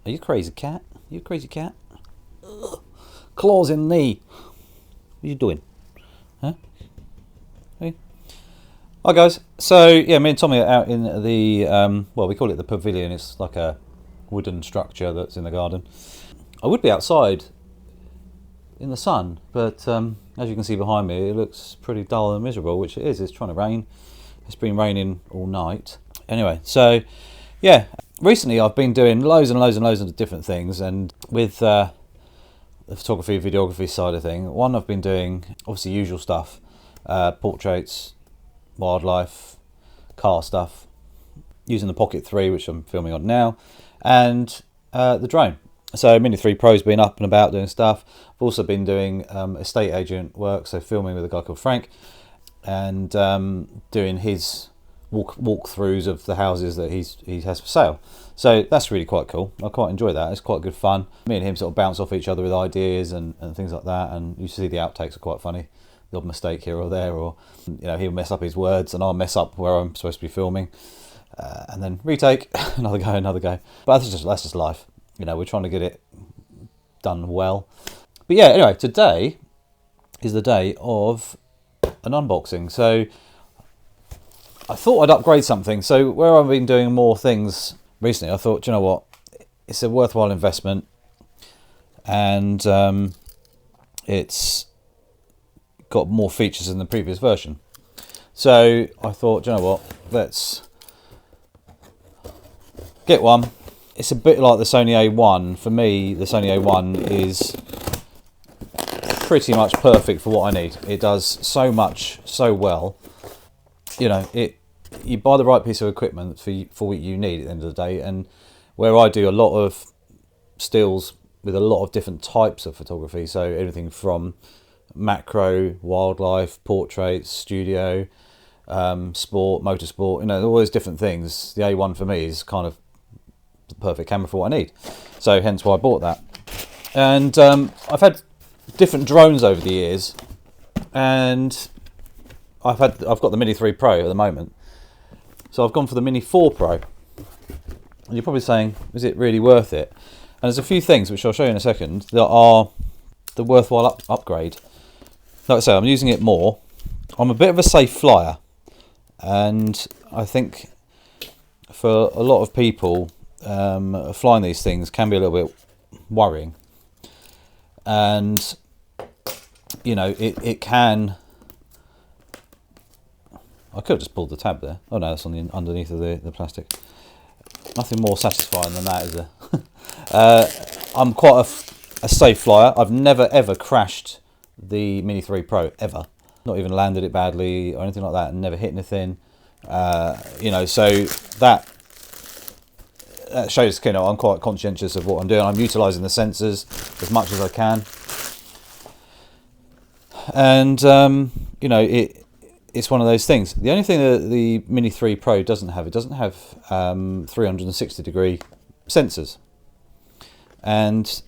Are you crazy cat? You crazy cat? Ugh. Claws in knee. What are you doing? Huh? Hey. Hi guys. So yeah, me and Tommy are out in the well, we call it the pavilion. It's like a wooden structure that's in the garden. I would be outside in the sun, but as you can see behind me, it looks pretty dull and miserable, which it is. It's trying to rain. It's been raining all night. Anyway, so yeah, recently I've been doing loads and loads and loads of different things, and with the photography, videography side of thing, one I've been doing obviously usual stuff, portraits, wildlife, car stuff, using the Pocket 3, which I'm filming on now, and the drone. So Mini 3 Pro's been up and about doing stuff. I've also been doing estate agent work, so filming with a guy called Frank, and doing his walkthroughs of the houses that he has for sale. So that's really quite cool. I quite enjoy that. It's quite good fun. Me and him sort of bounce off each other with ideas and things like that. And you see the outtakes are quite funny. The odd mistake here or there, or he'll mess up his words and I'll mess up where I'm supposed to be filming, and then retake, another go. But that's just life. We're trying to get it done well. But yeah, anyway, today is the day of an unboxing. So I thought I'd upgrade something. So where I've been doing more things recently, I thought, you know what, it's a worthwhile investment, and it's got more features than the previous version. So I thought, you know what, let's get one. It's a bit like the Sony A1. For me, the Sony A1 is pretty much perfect for what I need. It does so much, so well. You buy the right piece of equipment for what you need at the end of the day. And where I do a lot of stills with a lot of different types of photography, so everything from macro, wildlife, portraits, studio, sport, motorsport, all those different things. The A1 for me is kind of the perfect camera for what I need. So hence why I bought that. And I've had different drones over the years, and I've got the Mini 3 Pro at the moment. So I've gone for the Mini 4 Pro. And you're probably saying, is it really worth it? And there's a few things which I'll show you in a second that are the worthwhile upgrade. Like I say, I'm using it more. I'm a bit of a safe flyer, and I think for a lot of people, flying these things can be a little bit worrying. And it can. I could have just pulled the tab there. Oh no, that's on the underneath of the plastic. Nothing more satisfying than that, is there? I'm quite a safe flyer. I've never ever crashed the Mini 3 Pro ever. Not even landed it badly or anything like that, and never hit anything. So that shows I'm quite conscientious of what I'm doing. I'm utilising the sensors as much as I can, and it's one of those things. The only thing that the Mini 3 Pro doesn't have, 360 degree sensors. And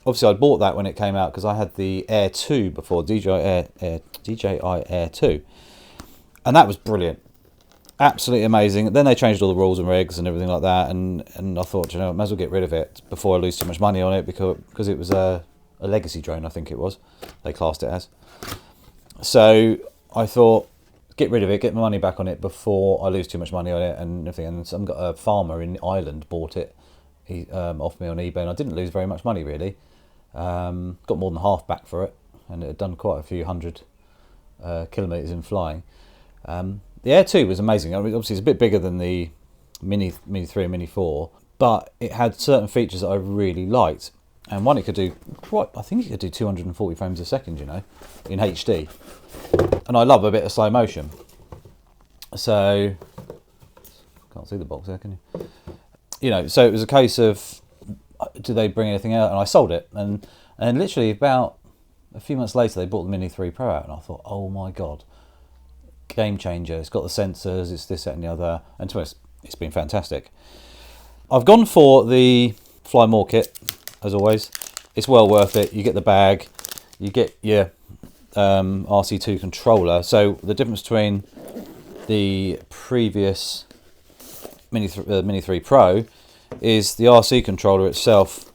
obviously I bought that when it came out because I had the Air 2 before, DJI Air 2. And that was brilliant. Absolutely amazing. Then they changed all the rules and regs and everything like that. And I thought, I might as well get rid of it before I lose too much money on it, because it was a legacy drone, I think it was. They classed it as. So I thought, get rid of it, get my money back on it before I lose too much money on it and everything. And a farmer in Ireland bought it. He offered me on eBay, and I didn't lose very much money really. Got more than half back for it, and it had done quite a few hundred kilometres in flying. The Air 2 was amazing. I mean, obviously it's a bit bigger than the Mini 3 and Mini 4, but it had certain features that I really liked. And one, I think it could do 240 frames a second, in HD. And I love a bit of slow motion. So, can't see the box there, can you? So it was a case of, do they bring anything out? And I sold it. And literally about a few months later, they brought the Mini 3 Pro out. And I thought, oh my God, game changer. It's got the sensors, it's this, that and the other. And to us, it's been fantastic. I've gone for the Fly More kit, as always. It's well worth it. You get the bag, you get your RC2 controller. So the difference between the previous Mini 3 Pro is the RC controller itself.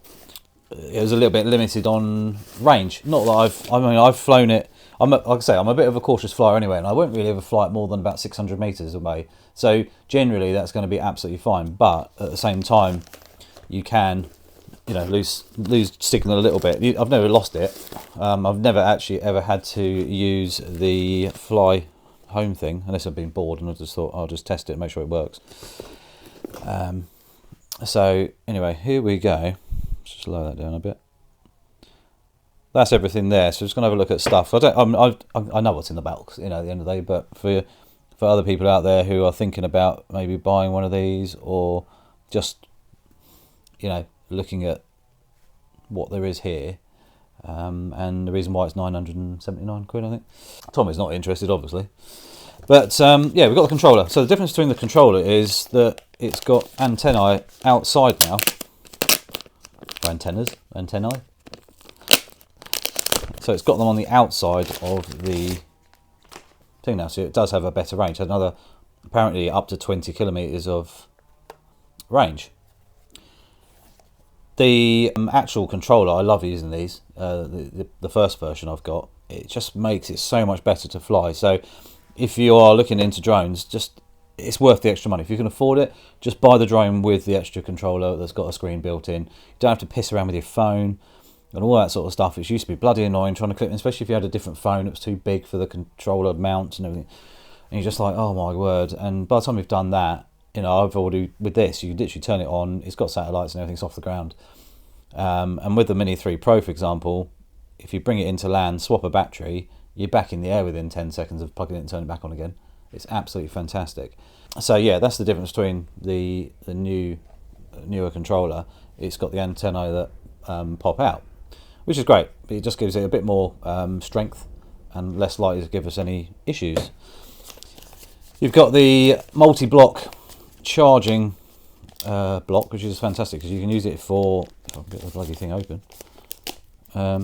It was a little bit limited on range. Not that I've flown it. Like I say, I'm a bit of a cautious flyer anyway, and I won't really ever fly it more than about 600 meters away. So generally, that's going to be absolutely fine. But at the same time, you can, lose signal a little bit. I've never lost it. I've never actually ever had to use the fly home thing, unless I've been bored and I just thought I'll just test it and make sure it works. So anyway, here we go. Let's just lower that down a bit. That's everything there. So just going to have a look at stuff. I know what's in the box, at the end of the day. But for other people out there who are thinking about maybe buying one of these, or just looking at what there is here, and the reason why it's 979 quid, I think. Tommy's not interested, obviously. But yeah, we've got the controller. So the difference between the controller is that it's got antennae outside now. Or antennae. So it's got them on the outside of the thing now, so it does have a better range. Another, apparently, up to 20 kilometers of range. The actual controller, I love using these. The first version I've got, it just makes it so much better to fly. So if you are looking into drones, it's worth the extra money. If you can afford it, just buy the drone with the extra controller that's got a screen built in. You don't have to piss around with your phone and all that sort of stuff. It used to be bloody annoying trying to clip, especially if you had a different phone that was too big for the controller mount and everything. And you're just like, oh my word. And by the time you've done that, I've already, with this, you literally turn it on, it's got satellites and everything's off the ground. And with the Mini 3 Pro, for example, if you bring it into land, swap a battery, you're back in the air within 10 seconds of plugging it and turning it back on again. It's absolutely fantastic. So yeah, that's the difference between the newer controller. It's got the antennae that pop out, which is great. But it just gives it a bit more strength and less likely to give us any issues. You've got the multi-block charging block, which is fantastic because you can use it for. If I can get the bloody thing open. There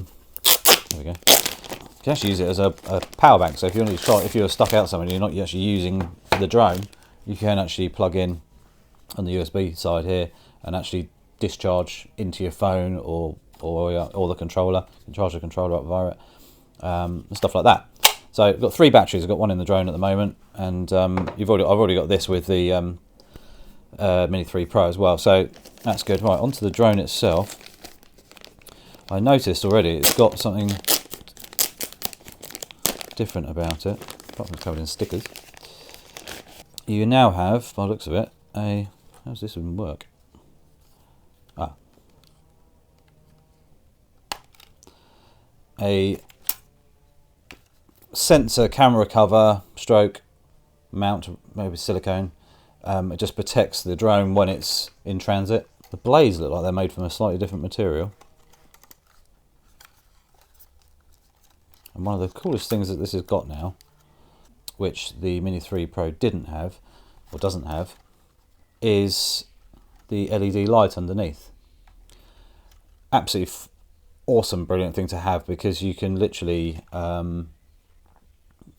we go. You can actually use it as a power bank. So if you're stuck out somewhere and you're not actually using the drone, you can actually plug in on the USB side here and actually discharge into your phone or the controller. You can charge the controller up via it, and stuff like that. So I've got 3 batteries. I've got one in the drone at the moment, and I've already got this with the Mini 3 Pro as well. So that's good. Right, onto the drone itself. I noticed already it's got something different about it. Apart from it's covered in stickers. You now have, by the looks of it, how does this even work? A sensor camera cover stroke mount, maybe silicone. It just protects the drone when it's in transit. The blades look like they're made from a slightly different material. And one of the coolest things that this has got now, which the Mini 3 Pro didn't have, or doesn't have, is the LED light underneath. Absolutely awesome, brilliant thing to have, because you can literally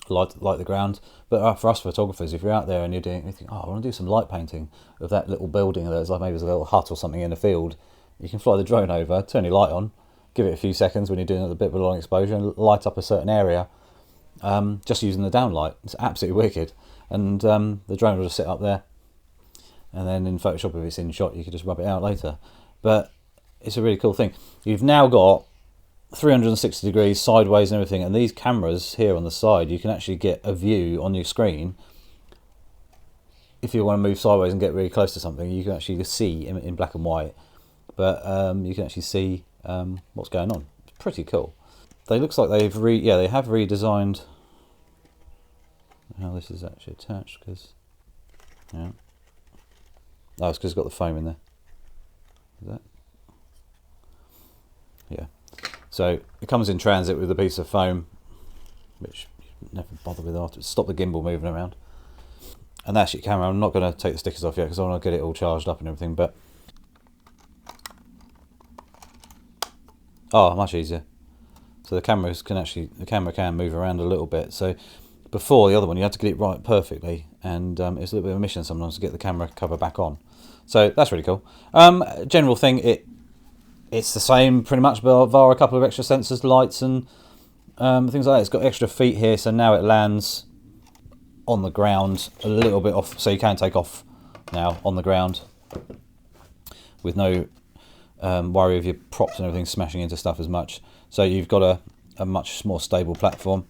light the ground. But for us photographers, if you're out there and you think, oh, I want to do some light painting of that little building, there's like maybe there's a little hut or something in a field, you can fly the drone over, turn your light on, give it a few seconds when you're doing a bit of a long exposure, and light up a certain area just using the downlight. It's absolutely wicked. And the drone will just sit up there, and then in Photoshop, if it's in shot, you can just rub it out later. But it's a really cool thing. You've now got 360 degrees sideways and everything, and these cameras here on the side, you can actually get a view on your screen. If you want to move sideways and get really close to something, you can actually see in black and white, but you can actually see what's going on. It's pretty cool. They looks like they have redesigned how this is actually attached, because it's because it's got the foam in there. Is that? Yeah. So it comes in transit with a piece of foam, which you never bother with after. Stop the gimbal moving around. And that's your camera. I'm not going to take the stickers off yet because I want to get it all charged up and everything. But much easier. So the camera can move around a little bit. So before the other one, you had to get it right perfectly, and it's a little bit of a mission sometimes to get the camera cover back on. So that's really cool. General thing, it's the same pretty much, but via a couple of extra sensors, lights, and things like that. It's got extra feet here, so now it lands on the ground a little bit off, so you can take off now on the ground with no worry of your props and everything smashing into stuff as much. So you've got a much more stable platform.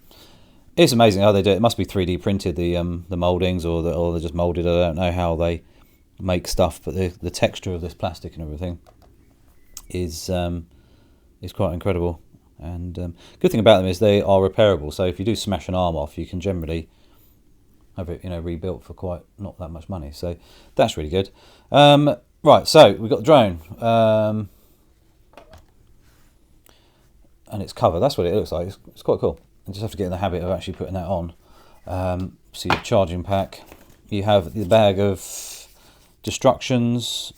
It's amazing how they do it. It must be 3D printed, the mouldings, or they're just moulded. I don't know how they make stuff, but the texture of this plastic and everything is quite incredible. And good thing about them is they are repairable. So if you do smash an arm off, you can generally have it, rebuilt for quite not that much money. So that's really good. Right, so we've got the drone, and its cover. That's what it looks like. It's quite cool. You just have to get in the habit of actually putting that on. So your charging pack, you have the bag of destructions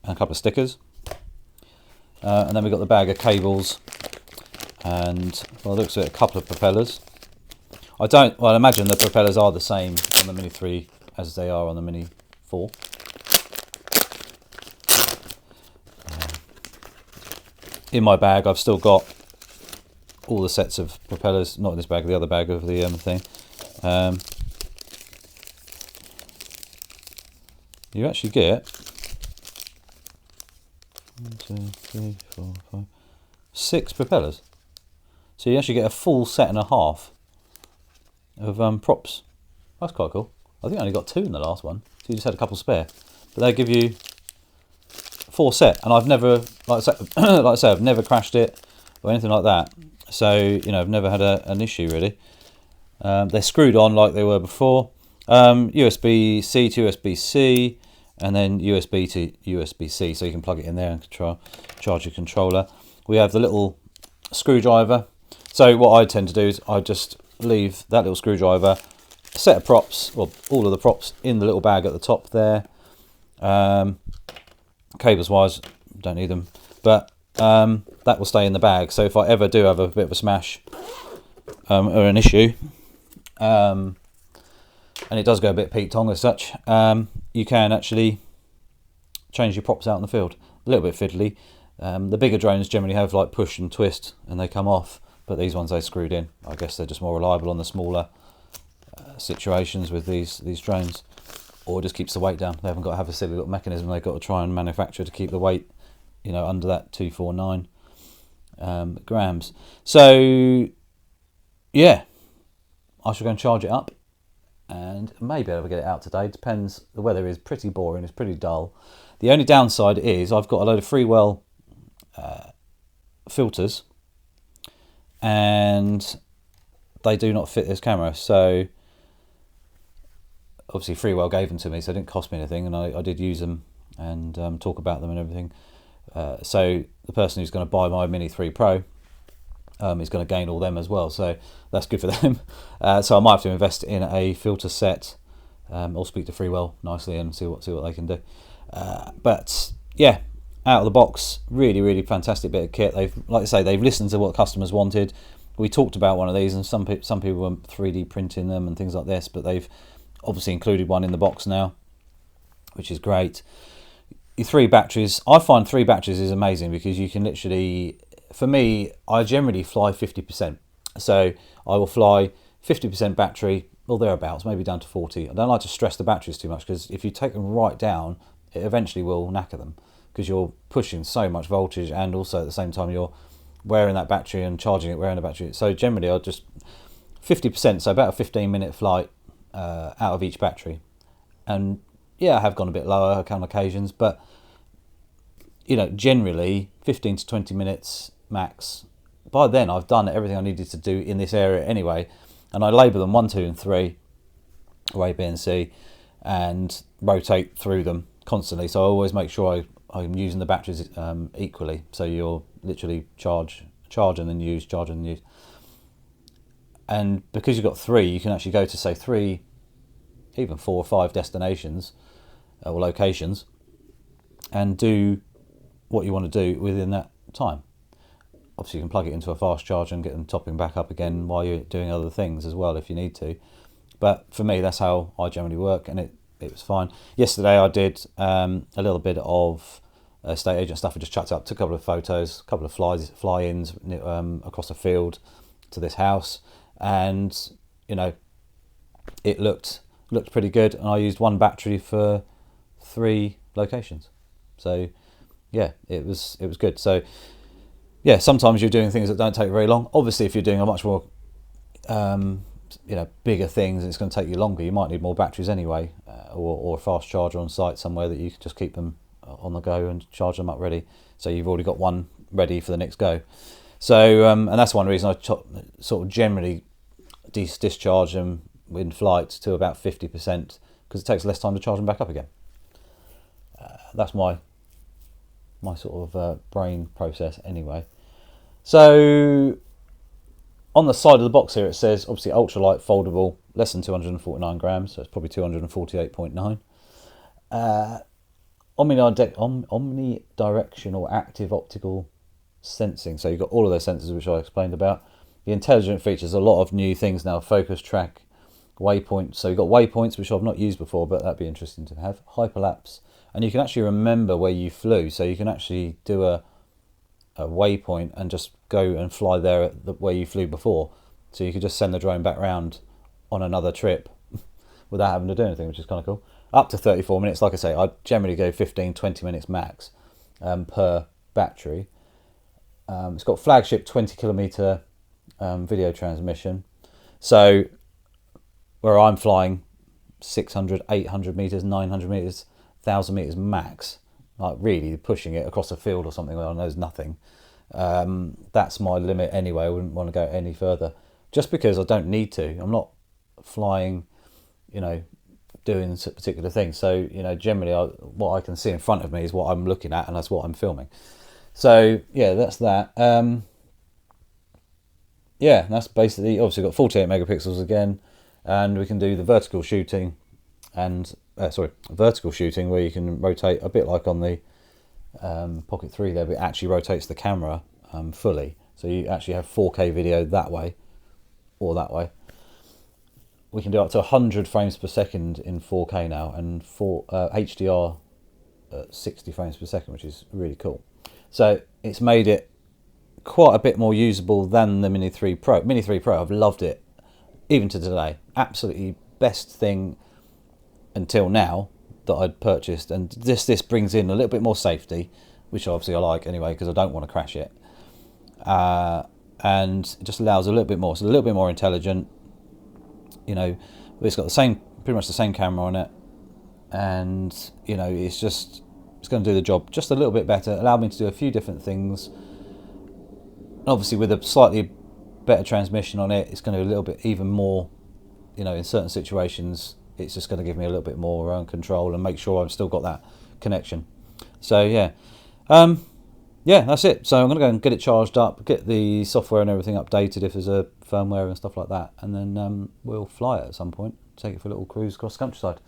and a couple of stickers, and then we've got the bag of cables, and well, it looks like a couple of propellers. I imagine the propellers are the same on the Mini 3 as they are on the Mini 4. In my bag, I've still got all the sets of propellers, not in this bag, the other bag of the thing. You actually get 6 propellers. So you actually get a full set and a half of props. That's quite cool. I think I only got 2 in the last one, so you just had a couple spare. But they give you 4 set, and I've never, like I say, I've never crashed it or anything like that. So I've never had an issue really. They're screwed on like they were before. USB-C to USB-C, and then USB to USB-C, so you can plug it in there and charge your controller. We have the little screwdriver. So what I tend to do is I just leave that little screwdriver, a set of props, well, all of the props in the little bag at the top there. Cables wise, don't need them, but that will stay in the bag. So if I ever do have a bit of a smash or an issue, and it does go a bit peak-tong as such, you can actually change your props out in the field. A little bit fiddly. The bigger drones generally have like push and twist and they come off, but these ones they screwed in. I guess they're just more reliable on the smaller situations with these drones, or just keeps the weight down. They haven't got to have a silly little mechanism they've got to try and manufacture to keep the weight under that 249 grams. So yeah, I shall go and charge it up, and maybe I'll get it out today. Depends. The weather is pretty boring. It's pretty dull. The only downside is I've got a load of Freewell filters, and they do not fit this camera. So obviously Freewell gave them to me, so it didn't cost me anything, and I did use them and talk about them and everything. So the person who's going to buy my Mini 3 Pro is going to gain all them as well, so that's good for them. So I might have to invest in a filter set, or speak to Freewell nicely and see what they can do. But yeah, out of the box, really fantastic bit of kit. They've, like I say, they've listened to what customers wanted. We talked about one of these, and some people were 3D printing them and things like this, but they've obviously included one in the box now, which is great. 3 batteries. I find 3 batteries is amazing because you can literally, for me, I generally fly 50%. So I will fly 50% battery, or thereabouts, maybe down to 40. I don't like to stress the batteries too much, because if you take them right down, it eventually will knacker them, because you're pushing so much voltage, and also at the same time you're wearing that battery and charging it, wearing the battery. So generally I'll just 50%, so about a 15-minute flight out of each battery. And yeah, I have gone a bit lower on occasions, but generally 15 to 20 minutes max. By then I've done everything I needed to do in this area anyway, and I label them 1, 2 and 3, or A, B and C, and rotate through them constantly. So I always make sure I'm using the batteries equally, so you're literally charge and then use, charge and then use. And because you've got 3, you can actually go to say 3, even 4 or 5 destinations or locations, and do what you want to do within that time. obviously you can plug it into a fast charger and get them topping back up again while you're doing other things as well if you need to. But for me, that's how I generally work, and it was fine. Yesterday I did a little bit of estate agent stuff. I just chucked up, took a couple of photos, a couple of fly-ins across the field to this house, and you know, it looked pretty good. And I used one battery for 3 locations, so yeah, it was good. So yeah, sometimes you're doing things that don't take very long. Obviously, if you're doing a much more bigger things, and it's going to take you longer, you might need more batteries anyway, or a fast charger on site somewhere that you can just keep them on the go and charge them up ready, so you've already got one ready for the next go. So and that's one reason I sort of generally discharge them in flight to about 50%, because it takes less time to charge them back up again. That's my sort of brain process anyway. So on the side of the box here it says obviously ultralight foldable, less than 249 grams, so it's probably 248.9. Omnidirectional active optical sensing, so you've got all of those sensors which I explained about. The intelligent features, a lot of new things now, focus, track, waypoints. So you've got waypoints, which I've not used before, but that'd be interesting to have. Hyperlapse, and you can actually remember where you flew, so you can actually do a waypoint and just go and fly there at where you flew before, so you could just send the drone back round on another trip without having to do anything, which is kind of cool. Up to 34 minutes, like I say, I generally go 15-20 minutes max per battery. It's got flagship 20 kilometer video transmission, so where I'm flying 600, 800 meters, 900 meters, 1,000 meters max, like really pushing it across a field or something where I know there's nothing, that's my limit anyway. I wouldn't want to go any further, just because I don't need to. I'm not flying, doing particular things. So generally what I can see in front of me is what I'm looking at, and that's what I'm filming. So yeah, that's that. Yeah, that's basically, obviously got 48 megapixels again, and we can do the vertical shooting, and vertical shooting where you can rotate a bit like on the Pocket 3 there, but it actually rotates the camera fully, so you actually have 4K video that way or that way. We can do up to 100 frames per second in 4K now, and HDR at 60 frames per second, which is really cool. So it's made it quite a bit more usable than the Mini 3 Pro. Mini 3 Pro, I've loved it even to today. Absolutely best thing until now that I'd purchased, and this brings in a little bit more safety, which obviously I like anyway, because I don't want to crash it, and it just allows a little bit more. It's a little bit more intelligent. It's got pretty much the same camera on it, and it's going to do the job just a little bit better. Allow me to do a few different things. Obviously, with a slightly better transmission on it, it's going to do a little bit even more. In certain situations, it's just going to give me a little bit more control and make sure I've still got that connection. So yeah, that's it. So I'm going to go and get it charged up, get the software and everything updated if there's a firmware and stuff like that, and then we'll fly it at some point, take it for a little cruise across the countryside.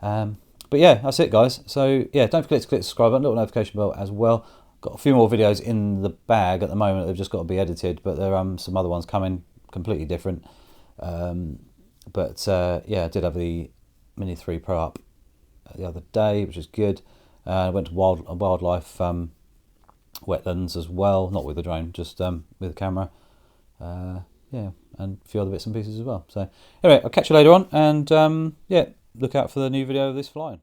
But yeah, that's it, guys. So yeah, don't forget to click the subscribe button, little notification bell as well. Got a few more videos in the bag at the moment. They've just got to be edited, but there are some other ones coming, completely different. But yeah, I did have the Mini 3 Pro up the other day, which is good. I went to wildlife wetlands as well, not with the drone, just with the camera. Yeah, and a few other bits and pieces as well. So anyway, I'll catch you later on, and yeah, look out for the new video of this flying.